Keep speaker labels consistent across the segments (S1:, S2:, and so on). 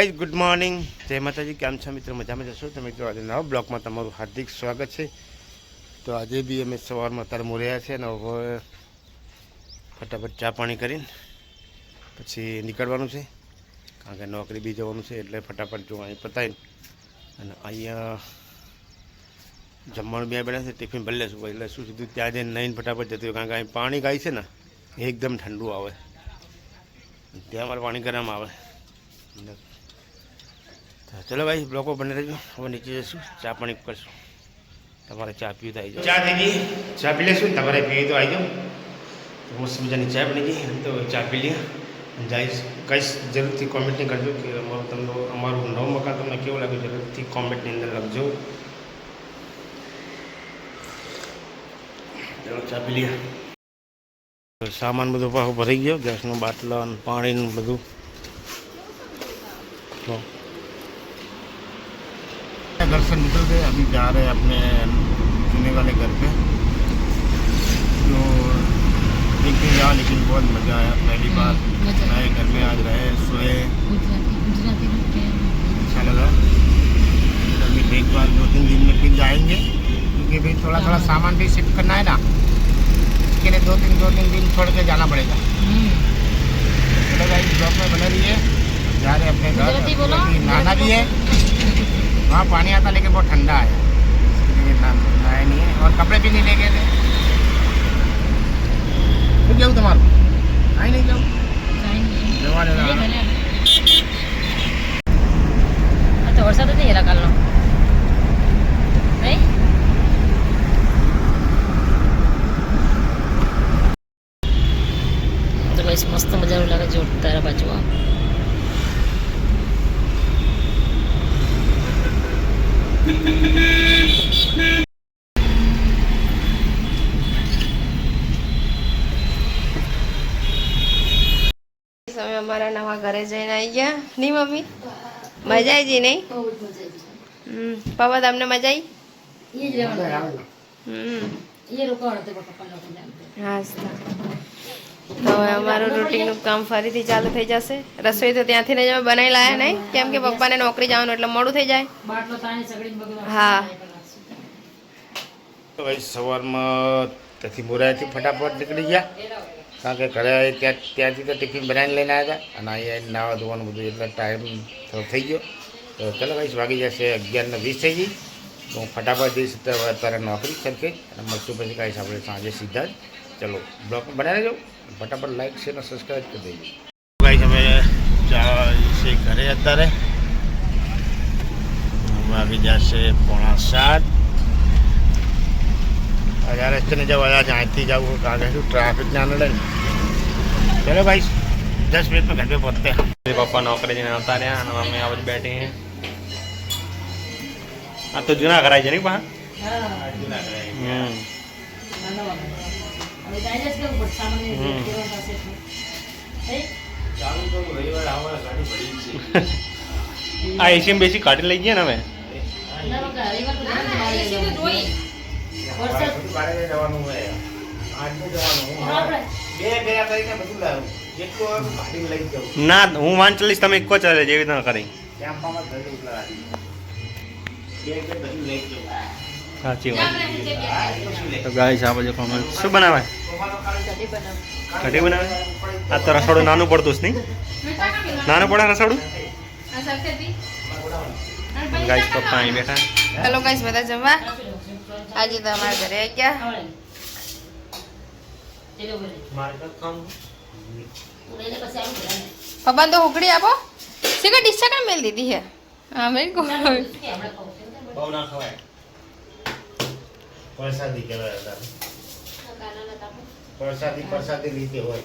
S1: Good morning, જય માતાજી. કેમ છો મિત્રો? મજામાં જશો તો મિત્રો આજે નવા બ્લોગમાં તમારું હાર્દિક સ્વાગત છે. તો આજે બી અમે સવારમાં અત્યારે મોર્યા છે અને હવે ફટાફટ ચા પાણી કરીને પછી નીકળવાનું છે, કારણ કે નોકરી બી જવાનું છે. એટલે ફટાફટ જો અહીં પતાવીને અને અહીંયા જમવાનું બે બેઠા છે, ટિફિન ભરી લેશું. એટલે શું સીધું ત્યાં જઈને નહીં ફટાફટ જતું, કારણ કે અહીં પાણી ગાય છે ને એકદમ ઠંડુ આવે, ત્યાં અમારે પાણી ગરમ આવે. ચલો ભાઈ, બ્લોકો બને રહેજો. હવે નીચે જઈશું, ચા પાણી કરશું. તમારે ચા પીવું તો આવી જાઓ. ચા થઈ ગઈ, ચા પી લેશું. તમારે પીવી તો આવી જાઓ. મસ્ત મજાની ચા બની ગઈ, તો ચા પી લઈએ. જઈશ કહીશ, જરૂરથી કોમેન્ટની કરજો કે અમારું નવું મકાન તમને કેવું લાગ્યું, જરૂરથી કોમેન્ટની અંદર લખજો. ચલો ચા પી લઈએ. સામાન બધું પાછું ભરાઈ ગયો, ગેસનો બાટલો અને પાણીનું બધું. घर से निकल गए, अभी जा रहे हैं अपने सुनने वाले घर पे. तो देखते जाओ, लेकिन बहुत मज़ा आया. पहली बार नए घर में आज रहे, सोए, अच्छा लगा. अभी एक बार 2-3 दिन में फिर जाएंगे, क्योंकि भाई थोड़ा थोड़ा सामान भी शिफ्ट करना है ना, इसके लिए 2-3 दिन छोड़ के जाना पड़ेगा. चलो भाई, ब्लॉक में बने रहिए. जा रहे अपने घर. नहाना भी है, वहाँ पानी आता लेकिन बहुत ठंडा है, इसलिए नहाए नहीं है. और कपड़े भी नहीं ले गए थे. तो क्या तुम्हारा आई नहीं जाऊँ
S2: तो वरसाद नहीं है काल नहीं. तो बस मस्त मजा लगे जो तारा बाजू
S3: અમે અમારા નવા ઘરે જઈને આવી ગયા. નહીં મમ્મી, મજા આવી ગઈ નહીં? પપ્પા તમને મજા આવી? હા. તો હવે અમારું રૂટીનનું કામ ફરીથી ચાલુ થઈ જશે. રસોઈ તો ત્યાંથી ને જ અમે બનાવી લાયા નહીં, કેમ કે પપ્પાને નોકરી જવાનું એટલે મોડું થઈ જાય. હા.
S1: તો ભાઈ સવારમાં ત્યાંથી મોરાથી ફટાફટ નીકળી ગયા, કારણ કે ઘરે ત્યાંથી તો ટિફિન બનાવીને લઈને આવ્યા હતા અને અહીંયા નાવા ધોવાનું બધું, એટલે ટાઈમ થોડો થઈ ગયો. તો ચલો ભાઈ, વાગી જશે 11:20 થઈ ગઈ. તો હું ફટાફટ જઈશ અત્યારે નોકરી સરખી, અને મળશું પછી કાંઈ આપણે સાંજે સીધા જ. ચલો બ્લોગ બનાવી લેજો, ફટાફટ લાઈક શેર અને સબસ્ક્રાઈબ કરી દેજો. ભાઈ અમે છે ઘરે અત્યારે વાગી જશે 6:45. हज़ार रस्ते जब आया जहाँती जाऊँ, आगे से ट्रैफिक ना लड़े. चलो भाई, 10 मिनट में घर पे पहुँचते हैं. मेरे पापा नौकरी जने आता रहे हैं, मम्मी आज बैठे हैं. हाँ तो जूना कराई जनी पहा. आ एसी में बेसी काटी लगी है ना मैं. ના હું 45 તમે ઇકો ચાલે જેવી રીતના કરી. સાચી વાત. તો ગાઈસ આ બાજુ કોમેન્ટ શું બનાવે? કઢી બનાવે. આ તો રસોડું નાનું પડતું જ નહીં, નાનું પડે રસોડું. ગાઈસ પપ્પા અહીં બેઠા.
S3: હેલો ગાઈસ, બધા જમવા આજે તો અમારા ઘરે આવી ગયા. પપ્પા તો હુકડી આપો. સિગરેટ ડિસ્ચા કઈ મેલ દીધી है. हाँ मेरे को
S1: प्रसादी कहेवाय. प्रसादी રીતે હોય.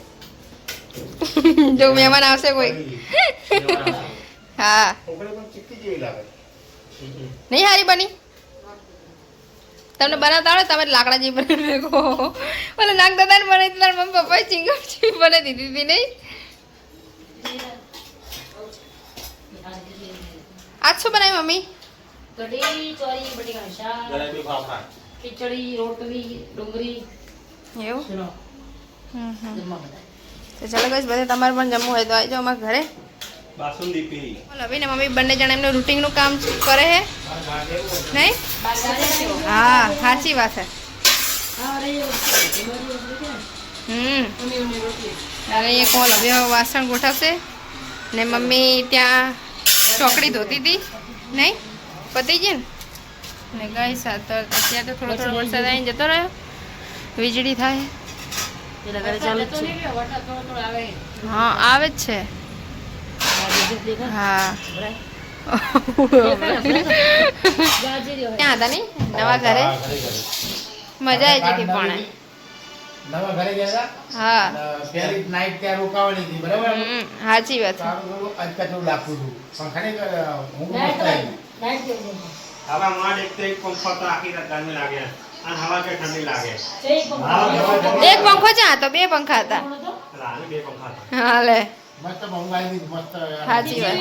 S3: જો મહેમાન આવશે કોઈ. હા,
S1: ચીક્કી જેવી લાગે.
S3: નહીં હારી બની? તમને બનાવતા આવડે? તમે લાકડા જેવી બનાવી નાખો. ઓલે નાક દાદા ને બનાવી તાર મમ્મી પપ્પાએ ચિંગમ જેવી બનાવી દીધી હતી નહીં? આજ શું બનાવી મમ્મી?
S2: કઢી, ચોરી, બટેકાનું શાક, ખીચડી, રોટલી, ડુંગળી.
S3: એવું? તો ચાલો ગાઈસ, બધે તમારે પણ જમવું હોય તો આવી જાઓ અમારા ઘરે. બોલો ભાઈ ને મમ્મી બંને જણા એમનું રૂટિનનું કામ કરે છે નહીં? હા સાચી વાત છે. અને અહીંયા કોલ હવે વાસણ ગોઠવશે ને મમ્મી ત્યાં ચોકડી ધોતી હતી નહીં? પતી ગઈ ને ગાય સાત અત્યારે તો થોડો થોડો વરસાદ આવીને જતો રહ્યો, વીજળી થાય. હા આવે જ છે. હા ક્યાં હતા નહીં નવા ઘરે? મજા આવી જતી પણ
S1: નવા ઘરે ગયા
S3: હા
S1: હતા પહેલી નાઈટ ત્યાં રોકાવાની હતી બરાબર.
S3: સાચી વાત છે.
S1: સારું થોડું અટકાતું લાગતું હતું પણ ખરેખર હું મસ્ત આવી.
S4: हवा मार एक तो एक पंखा तो आखिर गर्मी लागे और हवा के ठंडी लागे
S3: એક પંખો છે આ તો બે પંખા હતા.
S4: लाने बे पंखा था
S3: હા લે
S1: મસ્ત મંગાવી દીધી મસ્ત.
S3: સાચી વાત.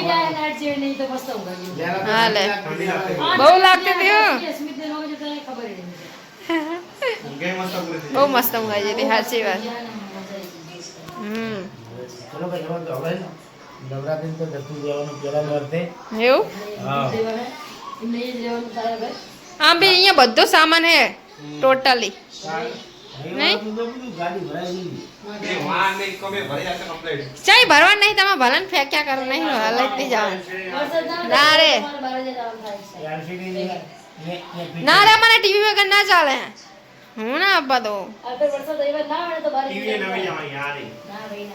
S1: જ્યારે
S3: હા લે
S1: ઠંડી લાગતી.
S3: બહુ લાગતી હતી હો.
S4: उनके मस्त उगरे थे
S3: બહુ મસ્ત ઊંઘાઈ જતી સાચી વાત.
S1: ચલો ભાઈ હવે તો હવે નવરાત્રી તો જતું જવાનું પેલા વર્તે.
S3: એવું
S1: હા
S3: આમ બી અહીંયા બધો સામાન હે ટોટલી.
S1: નહીં બધું ગાડી ભરાઈ ગઈ.
S4: ये वहां नहीं को में भर जाते कंप्लीट
S3: ચાઈ ભરવા નહીં તમે ભલન ફેંક્યા કરો નહીં હાલત નહીં જાવ ના રે
S1: LCD ને
S3: ના રે મને ટીવી વગર ના ચાલે. હું ના આપવા દઉં.
S4: टीवी नवी जमा यार नहीं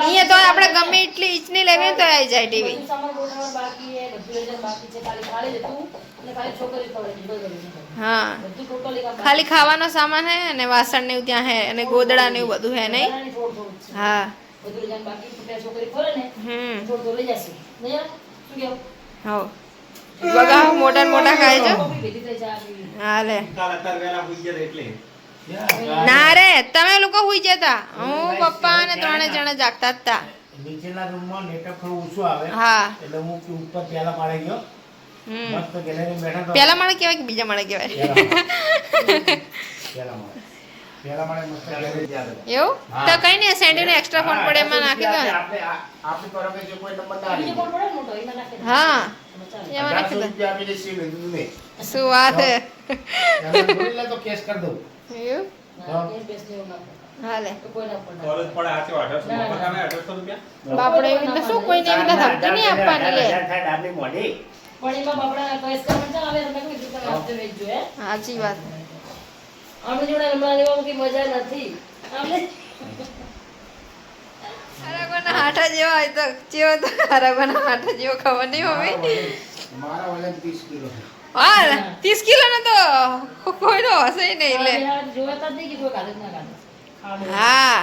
S3: અહીંયા તો આપણે ગમે એટલી ઈંચની લેવી હોય તો આવી જાય ટીવી. હા ખાલી ખાવાનો સામાન હે અને વાસણ ને એવું ત્યાં હે અને ગોદડા ને એવું બધું હે નહીં? હા હો બગા મોટા મોટા ખાય છે. હા લે
S4: तार वेला हुई जे એટલે
S3: ના રે તમે લોકો હુઈ જતા, હું પપ્પા અને ત્રણે જણા જાગતા જ હતા.
S1: નીચેના રૂમમાં નેટવર્ક થોડું ઓછું આવે
S3: હા
S1: એટલે હું ઉપર પહેલા માળે ગયો. મસ્ત ગેલેરી બેઠા તો
S3: પેલા માળે કહેવાય કે બીજા માળે કહેવાય?
S1: પહેલા માળે મસ્ત ગેલેરી ત્યાં હતી.
S3: એવું
S1: હા.
S3: તો કઈ નહીં સેન્ડી ને એક્સ્ટ્રા ફોન પડે એમાં નાખી દો ને.
S1: આપણે આપણી તરફે જે કોઈ નંબર ના આવી
S3: હા એમાં નાખી દો.
S1: ₹100 આપીને સીમ લીધું મેં.
S3: શું વાત હે?
S1: એને બોલીને તો કેસ કરી દઉં.
S3: એવું હા લે
S4: કોલેજ પડે આચો 1800 મફત આમે 1800 રૂપિયા
S3: બાપડે એવી રીતે શું કોઈને એવી રીતે ધમકી નહીં આપવાની લે.
S1: થાય ડાબલી મોઢી.
S3: સાચી વાત. હરાગોના હાથા જેવા હોય તો જેવો તો હરાગોના હાથા જેવો ખબર નહીં હોય.
S1: મારા વજન 30 કિલો છે.
S3: હા 30 કિલો નો તો કોઈનો હશે નહીં લે. હા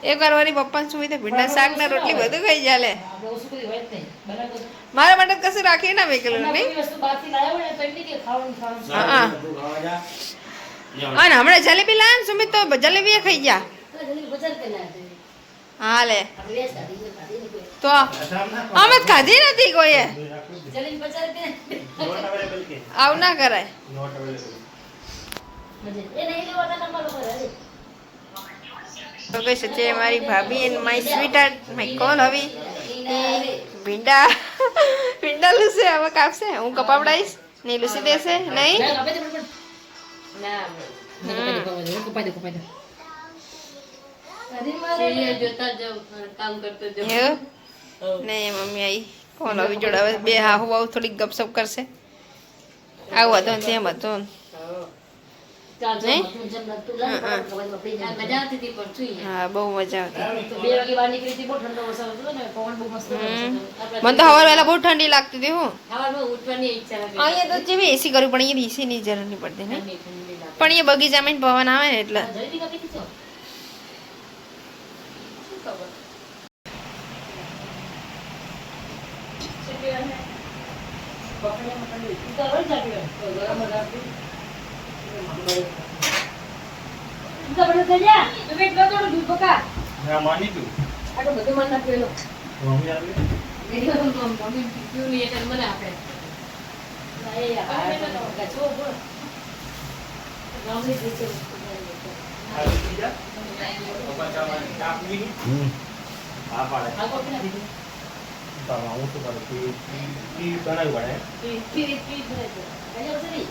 S3: એક વાર મારી પપ્પાને શું તો ભીંડા શાક ને રોટલી બધું ખાઈ જાય લે. મારા માટે કશું રાખી ના મેકેલું નહીં. હા
S1: બધું ખાવા જા.
S3: અને હમણાં જલેબી લાયા ને સુમિત તો જલેબી ખાઈ ગયા. હા લે તો
S1: અસામ ના
S3: અમે જ ખાધી નથી કોઈએ.
S4: નોટ અવેલેબલ કે
S3: આવું ના કરાય.
S4: નોટ અવેલેબલ
S3: તો કઈ સચ્ચે મારી ભાભી and my sweet heart my call હવે ભીંડા ભીંડા લૂસે હવે કાપશે, હું કપાવડાઈશ નહીં લૂસી દેશે નહીં. એવું? નહીં મમ્મી આવી કોલ હવે જોડે હવે બે હાહુ બાહુ થોડીક ગપસપ કરશે. આવું હતું ને તેમ હતું ને. હા બહુ મજા આવતી. મને તો હવાર વહેલા બહુ ઠંડી લાગતી હતી. હું અહીંયા તો જેવી એસી કરવી પણ અહીંયા એસી ની જરૂર નહીં પડતી ને. પણ એ બગીચામાં જ પવન આવે ને એટલે
S4: ના માની તું મમ્મી આપી આવી થઈ જા પપ્પા ચાવાની ચા પીવી હા પાડે
S2: આ કોફી ના પીધી
S4: તો હું શું કરું ટી બનાવી પડે
S2: પી ભરે છે અહીંયા સરી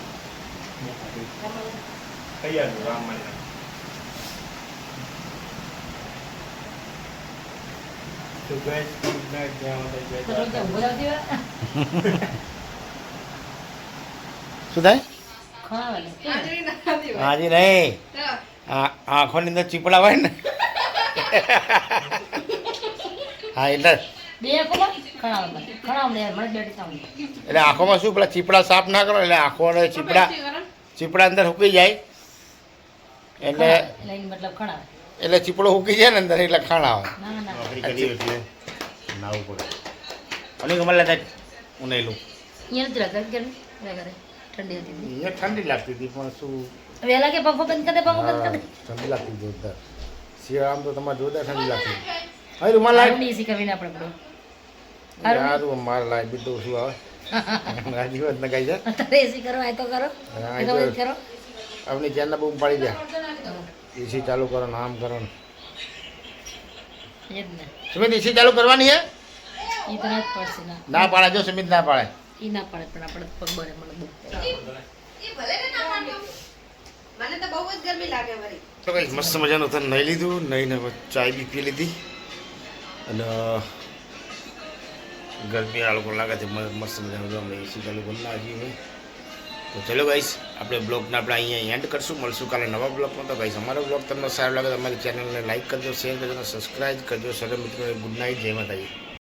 S4: કઈ આવ્યું રામ મને તો ગેસ ગુડ નાઈટ ત્યાં
S2: તો
S4: જય
S2: રોજ ઉભો રાખી
S1: શું થાય
S2: ખાવાને
S1: હાજી નહીં આંખોની અંદર ચીપડા હોય ને હા એટલે
S2: બે કોમાં ખણાવ ને મને બેઠી થાઉં
S1: એટલે આંખોમાં શું પેલા ચીપડા સાફ ના કરો એટલે આંખોને ચીપડા અંદર સૂકી જાય એટલે
S2: લાઈન મતલબ ખણાવ
S1: એટલે ચીપડો સૂકી જાય ને અંદર એટલે ખાણ આવે
S2: ના ના
S1: નોકરી કરી એટલે નાવું પડે અને ગમે લેતા ઉનેલું
S2: અહીંયા નથી રાખતા કેમ કરે ઠંડી હતી
S1: અહીંયા ઠંડી લાગતી હતી પણ શું
S2: વહેલા કે પંખો બંધ કરી દે પંખો બંધ કરી દે
S1: ઠંડી લાગતી જોરદાર શિયાળામાં તો તમારે જોરદાર ઠંડી લાગતી હવે રૂમાલ
S2: હારું
S1: લાવી
S2: નહીં શીખવીને આપણે બધું
S1: સારું મારે લાવી દીધું શું આવે રાજી વાત નગાઈ છે
S2: અત્યારે એસી કરો આ તો કરો
S1: હા,
S2: એ તો બંધ કરો
S1: આપણી ચેનલ બહુ પાડી દે એસી ચાલુ કરો ને આમ કરો ને
S2: એ જ ને
S1: સુમિત એસી ચાલુ કરવાની હે
S2: એ તો ના જ પડશે ના
S1: ના પાડે જો સુમિત ના પાડે
S2: એ ના પડે પણ આપણે પગ બરે મને બહુ
S3: મને તો બહુ જ ગરમી લાગે વળી
S1: તો કઈ મસ્ત મજાનું તને નહીં લીધું નહીં ને ચાય બી પી લીધી અને ગરમી આ લોકો લાગે છે મસ્ત મજાનું જો અમે એસી ચાલુ કરી નાખી હોય તો ચલો ગાઈસ આપણે બ્લોગને આપણે અહીંયા એન્ડ કરશું મળશું કાલે નવા બ્લોગમાં તો ગાઈસ અમારો બ્લોગ તમને સારો લાગે તો અમારી ચેનલને લાઈક કરજો શેર કરજો અને સબસ્ક્રાઈબ કરજો સરે મિત્રોને ગુડ નાઇટ જય માતાજી